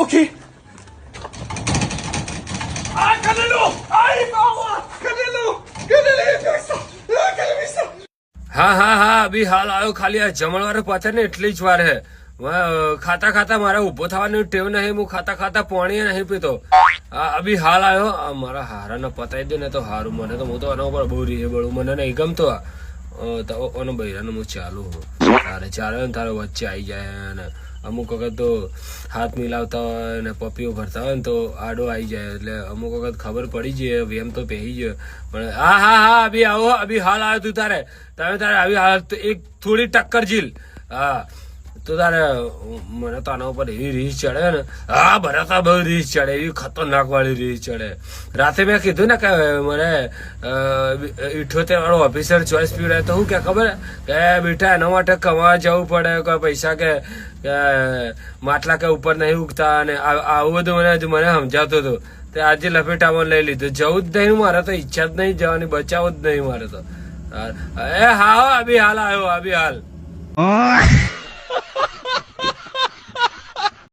Okay. Ah, Canelo! Ai, Mauer! Canelo! Canelo! હા હા હા અભી હાલ આવ્યો. ખાલી આ જમણવાર પાછળ ને એટલી જ વાર હે. ખાતા ખાતા મારે ઉભો થવાની ટેવ નહીં. હું ખાતા ખાતા પાણી નહીં પીતો. અભી હાલ આવ્યો. મારા હારાને પતાવી દે ને તો હારું. મને તો હું તો આના ઉપર બહુ રીએ બળું. મને નહીં ગમતો. તો બૈરાનું હું ચાલુ હું તારે ચાલે ને તારે વચ્ચે આવી જાય ને અમુક વખત તો હાથ મિલાવતા હોય ને પપીઓ ભરતા હોય ને તો આડો આવી જાય એટલે અમુક વખત ખબર પડી જાય વેમ તો પહેરી ગયો. પણ હા હા હા અભી આવો. અભી હાલ આવ્યો તું તારે આવી હાલ એક થોડી ટક્કર ઝીલ. હા તો તારે મને તો આના ઉપર એવી રીસ ચડે ને. હા ભરાતા બહુ રીસ ચડે. એવી ખતરનાક વાળી રીસ ચડે. રાતે મેં કીધું ને કે મને 78 વાળો ઓફિસર ચોઈસ પીવડાય તો હું કે ખબર કે બેટા એના માટે કમાવા જવું પડે. કોઈ પૈસા કે માટલા કે ઉપર નહીં ઉગતા અને આવું બધું મને સમજાવતો હતો. તે આજે લપેટામાં લઈ લીધું. જવું જ નહીં મારે તો. ઈચ્છા જ નહીં જવાની. બચાવ જ નહીં મારે તો. એ હા અભી હાલ આવ્યો. અભી હાલ